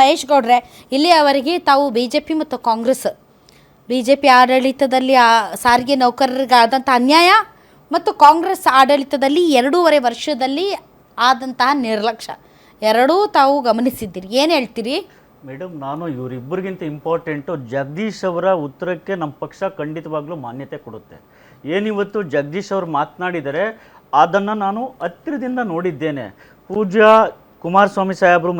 ಮಹೇಶ್ ಗೌಡ್ರೆ, ಇಲ್ಲಿಯವರೆಗೆ ತಾವು BJP ಮತ್ತು ಕಾಂಗ್ರೆಸ್ BJP ಆಡಳಿತದಲ್ಲಿ ಸಾರಿಗೆ ನೌಕರರಿಗಾದಂಥ ಅನ್ಯಾಯ ಮತ್ತು ಕಾಂಗ್ರೆಸ್ ಆಡಳಿತದಲ್ಲಿ 2.5 ವರ್ಷದಲ್ಲಿ ಆದಂತಹ ನಿರ್ಲಕ್ಷ್ಯ ಎರಡೂ ತಾವು ಗಮನಿಸಿದ್ದೀರಿ. ಏನು ಹೇಳ್ತೀರಿ ಮೇಡಮ್? ನಾನು ಇವರಿಬ್ಬರಿಗಿಂತ ಇಂಪಾರ್ಟೆಂಟು ಜಗದೀಶ್ ಅವರ ಉತ್ತರಕ್ಕೆ ನಮ್ಮ ಪಕ್ಷ ಖಂಡಿತವಾಗ್ಲೂ ಮಾನ್ಯತೆ ಕೊಡುತ್ತೆ. ಏನಿವತ್ತು ಜಗದೀಶ್ ಅವರು ಮಾತನಾಡಿದರೆ ಅದನ್ನು ನಾನು ಹತ್ತಿರದಿಂದ ನೋಡಿದ್ದೇನೆ. ಪೂಜ್ಯ ಕುಮಾರಸ್ವಾಮಿ ಸಾಹೇಬರು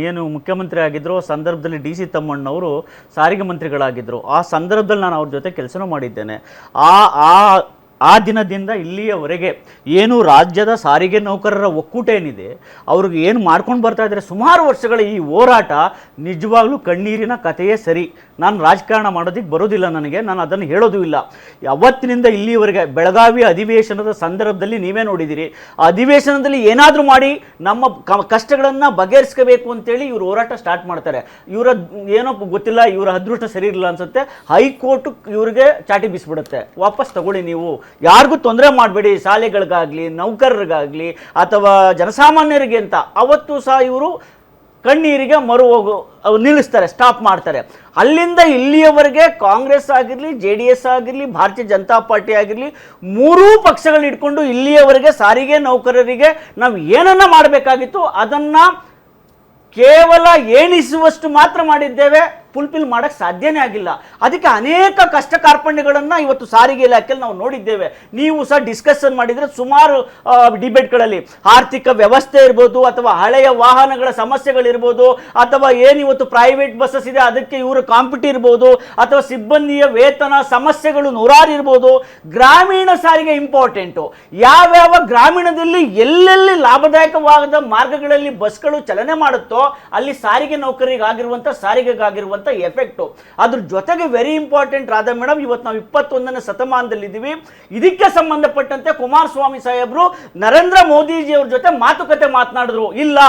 ಏನು ಮುಖ್ಯಮಂತ್ರಿ ಆಗಿದ್ದರು ಆ ಸಂದರ್ಭದಲ್ಲಿ DC ತಮ್ಮಣ್ಣವರು ಸಾರಿಗೆ ಮಂತ್ರಿಗಳಾಗಿದ್ದರು. ಆ ಸಂದರ್ಭದಲ್ಲಿ ನಾನು ಅವ್ರ ಜೊತೆ ಕೆಲಸನೂ ಮಾಡಿದ್ದೇನೆ. ಆ ದಿನದಿಂದ ಇಲ್ಲಿಯವರೆಗೆ ಏನು ರಾಜ್ಯದ ಸಾರಿಗೆ ನೌಕರರ ಒಕ್ಕೂಟ ಏನಿದೆ ಅವ್ರಿಗೆ ಏನು ಮಾಡ್ಕೊಂಡು ಬರ್ತಾ ಇದ್ದಾರೆ ಸುಮಾರು ವರ್ಷಗಳ ಈ ಹೋರಾಟ ನಿಜವಾಗ್ಲೂ ಕಣ್ಣೀರಿನ ಕಥೆಯೇ ಸರಿ. ನಾನು ರಾಜಕಾರಣ ಮಾಡೋದಕ್ಕೆ ಬರೋದಿಲ್ಲ, ನಾನು ಅದನ್ನು ಹೇಳೋದು ಇಲ್ಲ. ಅವತ್ತಿನಿಂದ ಇಲ್ಲಿಯವರೆಗೆ ಬೆಳಗಾವಿ ಅಧಿವೇಶನದ ಸಂದರ್ಭದಲ್ಲಿ ನೀವೇ ನೋಡಿದ್ದೀರಿ, ಅಧಿವೇಶನದಲ್ಲಿ ಏನಾದರೂ ಮಾಡಿ ನಮ್ಮ ಕಷ್ಟಗಳನ್ನು ಬಗೆಹರಿಸ್ಕೋಬೇಕು ಅಂತೇಳಿ ಇವರು ಹೋರಾಟ ಸ್ಟಾರ್ಟ್ ಮಾಡ್ತಾರೆ. ಇವರ ಏನೋ ಗೊತ್ತಿಲ್ಲ, ಇವರ ಅದೃಷ್ಟ ಸರಿ ಇರಲಿಲ್ಲ ಅನ್ಸುತ್ತೆ, ಹೈಕೋರ್ಟ್ ಇವ್ರಿಗೆ ಚಾಟಿ ಬೀಸ್ಬಿಡುತ್ತೆ, ವಾಪಸ್ ತಗೊಳ್ಳಿ, ನೀವು ಯಾರಿಗೂ ತೊಂದರೆ ಮಾಡಬೇಡಿ, ಶಾಲೆಗಳಿಗಾಗಲಿ ನೌಕರರಿಗಾಗಲಿ ಅಥವಾ ಜನಸಾಮಾನ್ಯರಿಗೆ ಅಂತ. ಅವತ್ತು ಸಹ ಇವರು ಕಣ್ಣೀರಿಗೆ ನಿಲ್ಲಿಸ್ತಾರೆ, ಸ್ಟಾಪ್ ಮಾಡ್ತಾರೆ. ಅಲ್ಲಿಂದ ಇಲ್ಲಿಯವರೆಗೆ ಕಾಂಗ್ರೆಸ್ ಆಗಿರಲಿ, JDS ಆಗಿರಲಿ, ಭಾರತೀಯ ಜನತಾ ಪಾರ್ಟಿ ಆಗಿರಲಿ, ಮೂರೂ ಪಕ್ಷಗಳು ಇಟ್ಕೊಂಡು ಇಲ್ಲಿಯವರೆಗೆ ಸಾರಿಗೆ ನೌಕರರಿಗೆ ನಾವು ಏನನ್ನ ಮಾಡಬೇಕಾಗಿತ್ತು ಅದನ್ನು ಕೇವಲ ಎಣಿಸುವಷ್ಟು ಮಾತ್ರ ಮಾಡಿದ್ದೇವೆ, ಫುಲ್ಫಿಲ್ ಮಾಡೋಕ್ಕೆ ಸಾಧ್ಯನೇ ಆಗಿಲ್ಲ. ಅದಕ್ಕೆ ಅನೇಕ ಕಷ್ಟ ಕಾರ್ಪಣ್ಯಗಳನ್ನು ಇವತ್ತು ಸಾರಿಗೆ ಇಲಾಖೆಯಲ್ಲಿ ನಾವು ನೋಡಿದ್ದೇವೆ. ನೀವು ಸಹ ಡಿಸ್ಕಷನ್ ಮಾಡಿದರೆ ಸುಮಾರು ಡಿಬೇಟ್ಗಳಲ್ಲಿ ಆರ್ಥಿಕ ವ್ಯವಸ್ಥೆ ಇರ್ಬೋದು, ಅಥವಾ ಹಳೆಯ ವಾಹನಗಳ ಸಮಸ್ಯೆಗಳಿರ್ಬೋದು, ಅಥವಾ ಏನಿವತ್ತು ಪ್ರೈವೇಟ್ ಬಸ್ಸಸ್ ಇದೆ ಅದಕ್ಕೆ ಇವರು ಕಾಂಪಿಟಿ ಇರ್ಬೋದು, ಅಥವಾ ಸಿಬ್ಬಂದಿಯ ವೇತನ ಸಮಸ್ಯೆಗಳು ನೂರಾರು ಇರ್ಬೋದು. ಗ್ರಾಮೀಣ ಸಾರಿಗೆ ಇಂಪಾರ್ಟೆಂಟು. ಯಾವ್ಯಾವ ಗ್ರಾಮೀಣದಲ್ಲಿ ಎಲ್ಲೆಲ್ಲಿ ಲಾಭದಾಯಕವಾದ ಮಾರ್ಗಗಳಲ್ಲಿ ಬಸ್ಗಳು ಚಲನೆ ಮಾಡುತ್ತೋ ಅಲ್ಲಿ ಸಾರಿಗೆ ನೌಕರಿಗಾಗಿರುವಂಥ ಸಾರಿಗೆಗಾಗಿರುವಂಥ ಎಫೆಕ್ಟು. ಅದ್ರ ಜೊತೆಗೆ ವೆರಿ ಇಂಪಾರ್ಟೆಂಟ್ ರಾಧ ಮೇಡಮ್, ಇವತ್ತು ನಾವು 21ನೇ ಶತಮಾನದಲ್ಲಿದ್ದೀವಿ. ಇದಕ್ಕೆ ಸಂಬಂಧಪಟ್ಟಂತೆ ಕುಮಾರಸ್ವಾಮಿ ಸಾಹೇಬರು ನರೇಂದ್ರ ಮೋದಿಜಿಯವ್ರ ಜೊತೆ ಮಾತುಕತೆ ಮಾತನಾಡಿದ್ರು. ಇಲ್ಲ,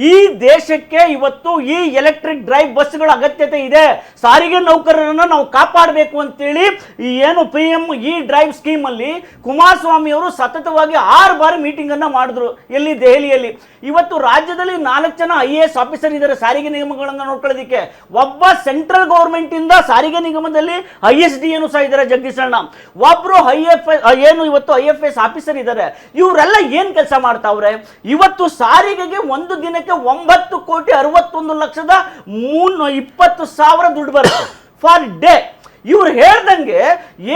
ಈ ದೇಶಕ್ಕೆ ಇವತ್ತು ಈ ಎಲೆಕ್ಟ್ರಿಕ್ ಡ್ರೈವ್ ಬಸ್ಗಳ ಅಗತ್ಯತೆ ಇದೆ, ಸಾರಿಗೆ ನೌಕರರನ್ನು ನಾವು ಕಾಪಾಡಬೇಕು ಅಂತೇಳಿ ಈ ಏನು PM ಈ ಡ್ರೈವ್ ಸ್ಕೀಮ್ ಅಲ್ಲಿ ಕುಮಾರಸ್ವಾಮಿ ಅವರು ಸತತವಾಗಿ 6 ಬಾರಿ ಮೀಟಿಂಗ್ ಅನ್ನ ಮಾಡಿದ್ರು. ಎಲ್ಲಿ? ದೆಹಲಿಯಲ್ಲಿ. ಇವತ್ತು ರಾಜ್ಯದಲ್ಲಿ 4 ಜನ IAS ಆಫೀಸರ್ ಇದ್ದಾರೆ ಸಾರಿಗೆ ನಿಗಮಗಳನ್ನು ನೋಡ್ಕೊಳ್ಳೋದಕ್ಕೆ. ಒಬ್ಬ ಸೆಂಟ್ರಲ್ ಗೌರ್ಮೆಂಟ್ ಇಂದ ಸಾರಿಗೆ ನಿಗಮದಲ್ಲಿ ISDನು ಸಹ ಇದ್ದಾರೆ, ಜಗದೀಶ್ ಅಣ್ಣ. ಒಬ್ರು ಇವತ್ತು IFS ಆಫೀಸರ್ ಇದ್ದಾರೆ. ಇವರೆಲ್ಲ ಏನ್ ಕೆಲಸ ಮಾಡ್ತಾವ್ರೆ? ಇವತ್ತು ಸಾರಿಗೆಗೆ ಒಂದು ದಿನಕ್ಕೆ 9,61,20,000 ದುಡ್ಡು ಬರುತ್ತೆ ಫಾರ್ ಡೇ. ಇವ್ರು ಹೇಳ್ದಂಗೆ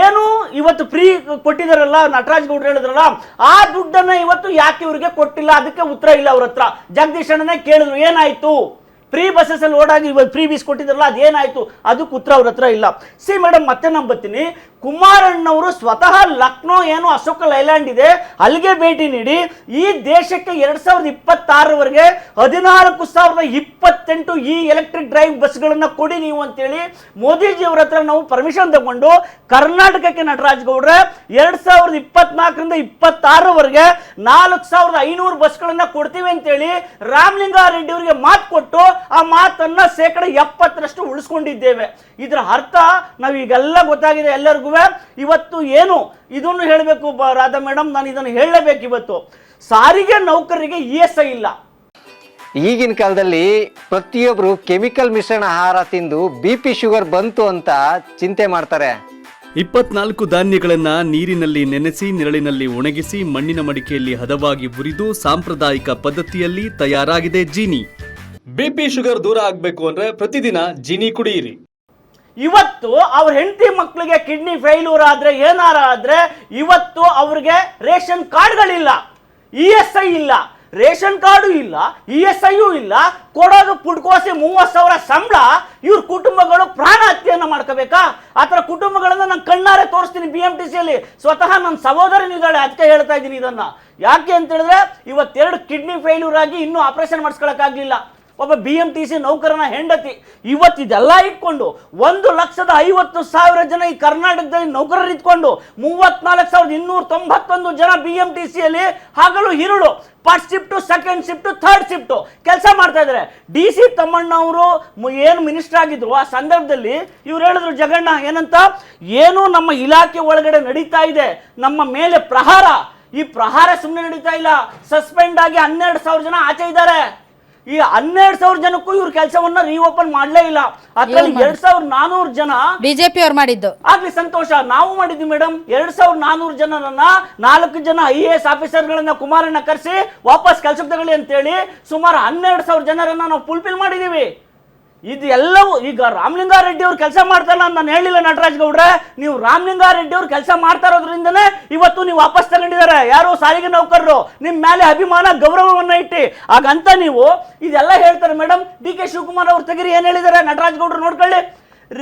ಏನು ಇವತ್ತು ಫ್ರೀ ಕೊಟ್ಟಿದಾರಲ್ಲ, ನಟರಾಜ್ ಗೌಡ್ರು ಹೇಳಿದ್ರಲ್ಲ, ಆ ದುಡ್ಡನ್ನ ಇವತ್ತು ಯಾಕೆ ಇವ್ರಿಗೆ ಕೊಟ್ಟಿಲ್ಲ? ಅದಕ್ಕೆ ಉತ್ತರ ಇಲ್ಲ ಅವ್ರ ಹತ್ರ. ಜಗದೀಶ್ ಅಣ್ಣನೇ ಕೇಳಿದ್ರು, ಏನಾಯ್ತು ಫ್ರೀ ಬಸ್ಸಸ್ ಅಲ್ಲಿ ಓಡಾಗಿ ಇವತ್ತು ಫ್ರೀ ಬೀಸ್ ಕೊಟ್ಟಿದ್ರಲ್ಲ ಅದೇನಾಯ್ತು? ಅದಕ್ಕೆ ಉತ್ತರ ಅವ್ರ ಹತ್ರ ಇಲ್ಲ. ಸಿ ಮೇಡಮ್, ಮತ್ತೆ ನಂಬತ್ತೀನಿ, ಕುಮಾರಣ್ಣವರು ಸ್ವತಃ ಲಕ್ನೋ ಏನು ಅಶೋಕ ಲೈಲ್ಯಾಂಡ್ ಇದೆ ಅಲ್ಲಿಗೆ ಭೇಟಿ ನೀಡಿ ಈ ದೇಶಕ್ಕೆ 2026ರವರೆಗೆ 14,028 ಈ ಎಲೆಕ್ಟ್ರಿಕ್ ಡ್ರೈವ್ ಬಸ್ಗಳನ್ನು ಕೊಡಿ ನೀವು ಅಂತೇಳಿ ಮೋದಿಜಿ ಅವರ ಹತ್ರ ನಾವು ಪರ್ಮಿಷನ್ ತಗೊಂಡು ಕರ್ನಾಟಕಕ್ಕೆ ನಟರಾಜ್ ಗೌಡ್ರೆ 2024ರಿಂದ 26ರವರೆಗೆ 4,500 ಬಸ್ಗಳನ್ನು ಕೊಡ್ತೀವಿ ಅಂತೇಳಿ ರಾಮಲಿಂಗಾರೆಡ್ಡಿ ಅವರಿಗೆ ಮಾತು ಕೊಟ್ಟು ಆ ಮಾತನ್ನ 70% ಉಳಿಸ್ಕೊಂಡಿದ್ದೇವೆ. ಇದರ ಅರ್ಥ ನಾವೀಗೆಲ್ಲ ಗೊತ್ತಾಗಿದೆ ಎಲ್ಲರಿಗೂ. ಇವತ್ತು ಏನು ಇದನ್ನು ಹೇಳಬೇಕು ರಾಧಾ ಮೇಡಮ್, ನಾನು ಇದನ್ನು ಹೇಳಲೇಬೇಕು. ಇವತ್ತು ಸಾರಿಗೆ ನೌಕರರಿಗೆ ESI ಇಲ್ಲ. ಈಗಿನ ಕಾಲದಲ್ಲಿ ಪ್ರತಿಯೊಬ್ಬರು ಕೆಮಿಕಲ್ ಮಿಶ್ರಣ ಆಹಾರ ತಿಂದು BP ಶುಗರ್ ಬಂತು ಅಂತ ಚಿಂತೆ ಮಾಡ್ತಾರೆ. 24 ಧಾನ್ಯಗಳನ್ನ ನೀರಿನಲ್ಲಿ ನೆನೆಸಿ ನೆರಳಿನಲ್ಲಿ ಒಣಗಿಸಿ ಮಣ್ಣಿನ ಮಡಿಕೆಯಲ್ಲಿ ಹದವಾಗಿ ಹುರಿದು ಸಾಂಪ್ರದಾಯಿಕ ಪದ್ಧತಿಯಲ್ಲಿ ತಯಾರಾಗಿದೆ ಜೀನಿ. BP ಶುಗರ್ ದೂರ ಆಗ್ಬೇಕು ಅಂದ್ರೆ ಪ್ರತಿದಿನ ಜೀನಿ ಕುಡಿಯಿರಿ. ಇವತ್ತು ಅವ್ರ ಹೆಂಡತಿ ಮಕ್ಕಳಿಗೆ ಕಿಡ್ನಿ ಫೇಲ್ಯೂರ್ ಆದ್ರೆ ಏನಾರ ಆದ್ರೆ ಇವತ್ತು ಅವ್ರಿಗೆ ರೇಷನ್ ಕಾರ್ಡ್ಗಳಿಲ್ಲ, ESI ಇಲ್ಲ, ರೇಷನ್ ಕಾರ್ಡು ಇಲ್ಲ, ESIಯೂ ಇಲ್ಲ. ಕೊಡೋದು ಪುಡ್ಕೋಸಿ 30,000 ಸಂಬಳ. ಇವ್ರ ಕುಟುಂಬಗಳು ಪ್ರಾಣ ಹತ್ಯೆಯನ್ನು ಮಾಡ್ಕೋಬೇಕಾ? ಆ ಥರ ಕುಟುಂಬಗಳನ್ನ ನಾನು ಕಣ್ಣಾರೆ ತೋರಿಸ್ತೀನಿ. BMTCಯಲ್ಲಿ ಸ್ವತಃ ನನ್ನ ಸಹೋದರನಿದ್ದಾಳೆ, ಅದಕ್ಕೆ ಹೇಳ್ತಾ ಇದ್ದೀನಿ ಇದನ್ನ. ಯಾಕೆ ಅಂತ ಹೇಳಿದ್ರೆ ಇವತ್ತೆರಡು ಕಿಡ್ನಿ ಫೇಲ್ಯೂರ್ ಆಗಿ ಇನ್ನೂ ಆಪರೇಷನ್ ಮಾಡಿಸ್ಕೊಳಕ್ಕಾಗಲಿಲ್ಲ. ಒಬ್ಬ BMTC ನೌಕರನ ಹೆಂಡತಿ. ಇವತ್ತಿದೆಲ್ಲ ಇಟ್ಕೊಂಡು 1,50,000 ಜನ ಈ ಕರ್ನಾಟಕದಲ್ಲಿ ನೌಕರರು ಇಟ್ಕೊಂಡು 34,291 ಜನ BMTCಯಲ್ಲಿ ಹಗಲು ಹಿರುಳು first shift, second shift, third shift ಕೆಲಸ ಮಾಡ್ತಾ ಇದ್ದಾರೆ. DC ತಮ್ಮಣ್ಣ ಅವರು ಏನು ಮಿನಿಸ್ಟರ್ ಆಗಿದ್ರು ಆ ಸಂದರ್ಭದಲ್ಲಿ ಇವ್ರು ಹೇಳಿದ್ರು, ಜಗಣ್ಣ ಏನಂತ, ಏನು ನಮ್ಮ ಇಲಾಖೆ ಒಳಗಡೆ ನಡೀತಾ ಇದೆ, ನಮ್ಮ ಮೇಲೆ ಪ್ರಹಾರ. ಈ ಪ್ರಹಾರ ಸುಮ್ಮನೆ ನಡೀತಾ ಇಲ್ಲ, ಸಸ್ಪೆಂಡ್ ಆಗಿ 12,000 ಜನ ಆಚೆ ಇದ್ದಾರೆ. ಈ 12,000 ಜನಕ್ಕೂ ಇವ್ರ ಕೆಲಸವನ್ನ ರೀಓಪನ್ ಮಾಡ್ಲೇ ಇಲ್ಲ. ಅದ್ರಲ್ಲಿ 2,400 ಜನ ಬಿಜೆಪಿ ಅವ್ರು ಮಾಡಿದ್ದು. ಆಗ್ಲಿ ಸಂತೋಷ, ನಾವು ಮಾಡಿದ್ವಿ ಮೇಡಮ್. 2,400 ಜನರನ್ನ 4 ಜನ IAS ಆಫೀಸರ್ಗಳನ್ನ ಕುಮಾರಣ್ಣ ಕರೆಸಿ ವಾಪಸ್ ಕೆಲ್ಸಕ್ಕೆ ತಗೊಳ್ಳಿ ಅಂತೇಳಿ ಸುಮಾರು 12,000 ಜನರನ್ನ ನಾವು ಫುಲ್ಫಿಲ್ ಮಾಡಿದೀವಿ. ಇದು ಎಲ್ಲವೂ ಈಗ ರಾಮಲಿಂಗಾರೆಡ್ಡಿ ಅವ್ರು ಕೆಲಸ ಮಾಡ್ತಾರಲ್ಲ ಅಂತ ನಾನು ಹೇಳಿಲ್ಲ ನಟರಾಜ್ ಗೌಡ್ರೆ. ನೀವು ರಾಮಲಿಂಗಾರೆಡ್ಡಿ ಅವ್ರು ಕೆಲಸ ಮಾಡ್ತಾ ಇರೋದ್ರಿಂದನೇ ಇವತ್ತು ನೀವು ವಾಪಸ್ ತಗೊಂಡಿದ್ದಾರೆ ಯಾರು ಸಾರಿಗೆ ನೌಕರರು ನಿಮ್ಮ ಮೇಲೆ ಅಭಿಮಾನ ಗೌರವವನ್ನ ಇಟ್ಟು. ಹಾಗಂತ ನೀವು ಇದೆಲ್ಲ ಹೇಳ್ತಾರೆ ಮೇಡಮ್. DK ಶಿವಕುಮಾರ್ ಅವ್ರು ತೆಗಿರಿ ಏನ್ ಹೇಳಿದ್ದಾರೆ ನಟರಾಜ್ ಗೌಡ್ರು ನೋಡ್ಕೊಳ್ಳಿ.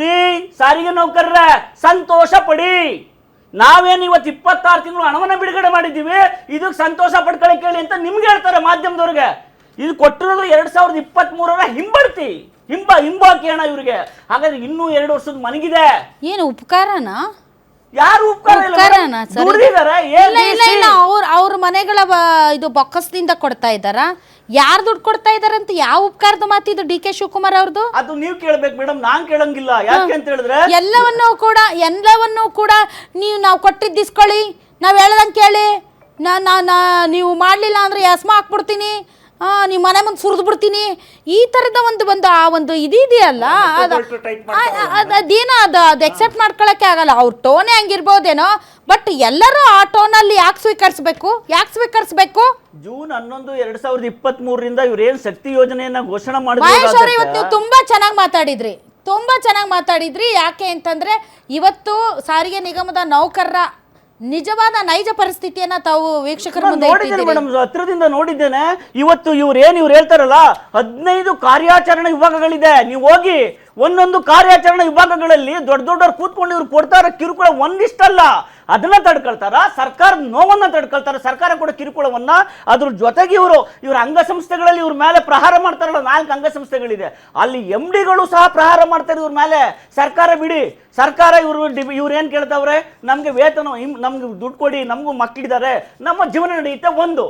ರೀ ಸಾರಿಗೆ ನೌಕರರೇ ಸಂತೋಷ ಪಡಿ, ನಾವೇನು ಇವತ್ತು 26 ತಿಂಗಳು ಹಣವನ್ನ ಬಿಡುಗಡೆ ಮಾಡಿದ್ದೀವಿ, ಇದಕ್ಕೆ ಸಂತೋಷ ಪಡ್ಕೊಳ್ಳಿ ಕೇಳಿ ಅಂತ ನಿಮ್ಗೆ ಹೇಳ್ತಾರೆ ಮಾಧ್ಯಮದವ್ರಿಗೆ. ಇದು ಕೊಟ್ಟಿರೋದು 2023ರ ಹಿಂಬಡ್ತಿ ಹಿಂಬಾಕಿ ಹಣ ಇವ್ರಿಗೆ. ಹಾಗಾದ್ರೆ ಇನ್ನೂ 2 ವರ್ಷದ ಮನಗಿದೆ. ಏನು ಉಪಕಾರನ? ಯಾರು ಉಪಕಾರ ಇಲ್ಲ, ಅವ್ರ ಮನೆಗಳ ಇದು ಬೊಕ್ಕಸದಿಂದ ಕೊಡ್ತಾ ಇದ್ದಾರಾ? ಯಾರು ದುಡ್ಡು ಕೊಡ್ತಾ ಇದಾರಂತ ಯಾವ ಉಪಕಾರದ ಮಾತಿದು DK ಶಿವಕುಮಾರ್ ಅವ್ರದ್ದು? ಅದು ನೀವು ಕೇಳ್ಬೇಕು ಮೇಡಮ್, ನಾನ್ ಕೇಳಂಗಿಲ್ಲ. ಯಾಕೆ ಅಂತ ಹೇಳಿದ್ರೆ ಎಲ್ಲವನ್ನೂ ಕೂಡ ನಾವು ಕೊಟ್ಟಿದ್ದಿಸ್ಕೊಳ್ಳಿ, ನಾವು ಹೇಳ್ದಂಗೆ ಕೇಳಿ, ನೀವು ಮಾಡಲಿಲ್ಲ ಅಂದರೆ ಎಸ್ಮ ಹಾಕ್ಬಿಡ್ತೀನಿ, ನಿಮ್ಮ ಮನೆ ಮುಂದೆ ಸುರಿದು ಬಿಡ್ತೀನಿ, ಈ ಥರದ ಒಂದು ಇದೆಯಲ್ಲ, ಅದೇನೋ ಅದು ಎಕ್ಸೆಪ್ಟ್ ಮಾಡ್ಕೊಳಕ್ಕೆ ಆಗಲ್ಲ. ಅವ್ರ ಟೋನೇ ಹಂಗಿರ್ಬೋದೇನೋ, ಬಟ್ ಎಲ್ಲರೂ ಆ ಟೋನಲ್ಲಿ ಯಾಕೆ ಸ್ವೀಕರಿಸಬೇಕು? ಜೂನ್ 11, 2023ರಿಂದ ಇವ್ರೇನ್ ಶಕ್ತಿ ಯೋಜನೆಯನ್ನ ಘೋಷಣೆ ಮಾಡಿದ್ರು. ಇವತ್ತು ನೀವು ತುಂಬಾ ಚೆನ್ನಾಗಿ ಮಾತಾಡಿದ್ರಿ. ಯಾಕೆ ಅಂತಂದ್ರೆ ಇವತ್ತು ಸಾರಿಗೆ ನಿಗಮದ ನೌಕರರ ನಿಜವಾದ ನೈಜ ಪರಿಸ್ಥಿತಿಯನ್ನ ತಾವು ವೀಕ್ಷಕರ ಮುಂದೆ ಮೇಡಮ್ ಹತ್ರದಿಂದ ನೋಡಿದ್ದೇನೆ. ಇವತ್ತು ಇವ್ರು ಹೇಳ್ತಾರಲ್ಲ 15 ಕಾರ್ಯಾಚರಣೆ ವಿಭಾಗಗಳಿದೆ. ನೀವು ಹೋಗಿ ಒಂದೊಂದು ಕಾರ್ಯಾಚರಣೆ ವಿಭಾಗಗಳಲ್ಲಿ ದೊಡ್ಡವ್ರು ಕೂತ್ಕೊಂಡು ಇವ್ರು ಕೊಡ್ತಾರ ಕಿರುಕುಳ ಒಂದಿಷ್ಟಲ್ಲ, ಅದನ್ನ ತಡ್ಕೊಳ್ತಾರ. ಸರ್ಕಾರ ನೋವನ್ನ ತಡ್ಕೊಳ್ತಾರ, ಸರ್ಕಾರ ಕೂಡ ಕಿರುಕುಳವನ್ನ. ಅದ್ರ ಜೊತೆಗೆ ಇವ್ರ ಅಂಗಸಂಸ್ಥೆಗಳಲ್ಲಿ ಇವ್ರ ಮೇಲೆ ಪ್ರಹಾರ ಮಾಡ್ತಾರಲ್ಲ, 4 ಅಂಗಸಂಸ್ಥೆಗಳಿದೆ, ಅಲ್ಲಿ MDಗಳು ಸಹ ಪ್ರಹಾರ ಮಾಡ್ತಾರೆ ಇವ್ರ ಮೇಲೆ. ಸರ್ಕಾರ ಬಿಡಿ, ಸರ್ಕಾರ ಇವ್ರು ಏನ್ ಕೇಳ್ತಾವ್ರೆ, ನಮ್ಗೆ ವೇತನ, ನಮ್ಗೆ ದುಡ್ಡು ಕೊಡಿ, ನಮಗೂ ಮಕ್ಕಳಿದ್ದಾರೆ, ನಮ್ಮ ಜೀವನ ನಡೆಯುತ್ತೆ. ಒಂದು